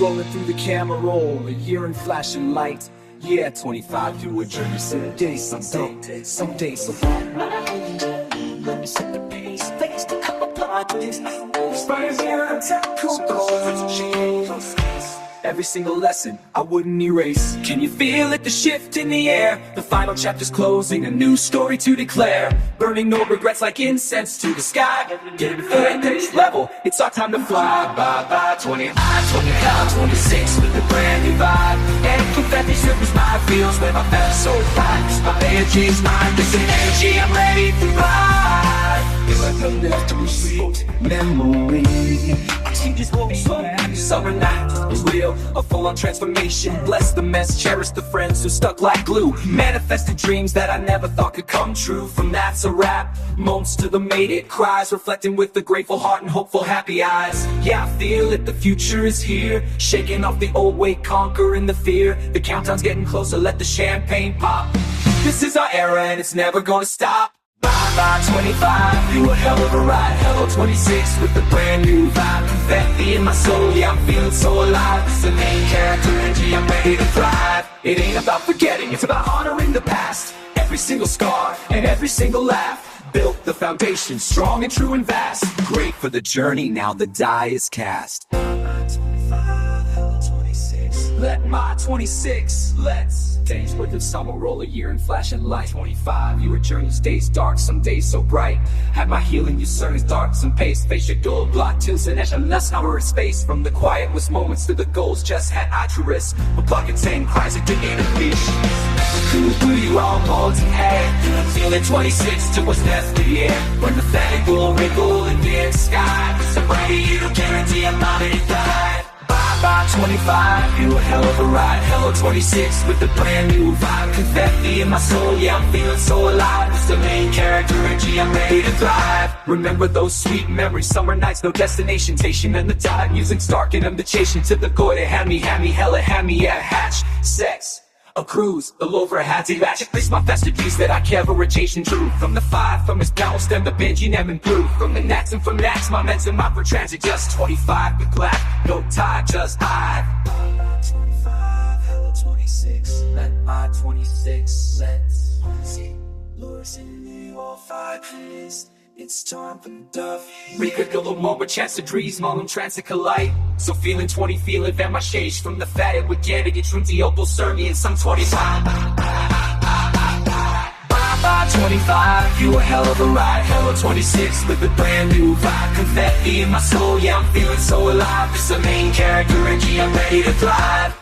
rolling through the camera roll, a year in flashing light. Yeah, 25 through a journey, someday, someday, so let me set the pace, face to come apart this. Inspires you to tell cool. Every single lesson I wouldn't erase. Can you feel it, the shift in the air? The final chapter's closing, a new story to declare. Burning no regrets like incense to the sky. Getting to the next level, it's our time to fly. Bye, 20, 26 with a brand new vibe. And confetti shivers my feels when my best so fine. My energy's mine, this energy, I'm ready to ride. Feel like a little sweet memory. You just hold me so happy, summer night was real, a full-on transformation. Bless the mess, cherish the friends who stuck like glue. Manifested dreams that I never thought could come true. From that's a wrap, moments to the made it cries. Reflecting with a grateful heart and hopeful happy eyes. Yeah, I feel it, the future is here. Shaking off the old weight, conquering the fear. The countdown's getting closer, let the champagne pop. This is our era and it's never gonna stop. Bye, 25, you a hell of a ride. Hello, 26, with a brand new vibe. Confetti in my soul, yeah, I'm feeling so alive. It's the main character energy, I'm ready to thrive. It ain't about forgetting, it's about honoring the past. Every single scar and every single laugh built the foundation, strong and true and vast. Great for the journey, now the die is cast. Let my 26, let's days worth of summer roll, a year in flashing light. 25, your journey's days dark, some days so bright. Had my healing, you serve dark, some pace. Face your dual block, tilts and less hour of space. From the quietest moments to the goals, just had I to risk. A block and saying cries it to Inaphi. Who's who you all molds and head. Feeling 26 to what's left of the year. When the Phanek will wrinkle in the sky. So bright you guarantee I'm not in die. Bye, 25, you a hell of a ride. Hello, 26, with a brand new vibe. Confetti in my soul, yeah, I'm feeling so alive. It's the main character energy, I'm ready to thrive. Remember those sweet memories, summer nights, no destination. Station and the tide, music's dark and I'm the chasing to the goy. They had me, yeah, hatch, sex. A cruise, the lover had to match. Place my festivities that I care for rotation true. From the 5, from his bounce, then the Benji, and blue. From the Nats and from Nats, my meds and my for transit. Just 25 with black, no tie, just I. 25, hello 26, let my 26, let's see. Lures in the all 5 please. It's time for the duff. Record a little more, but chance to dream, small and transit collide. So feeling 20, feeling that my shades from the fat it would get it. It's from the opal, serve and some 25. Bye, 25, you a hell of a ride. Hello, 26, with a brand new vibe. Confetti in my soul, yeah, I'm feeling so alive. It's the main character energy, I'm ready to thrive.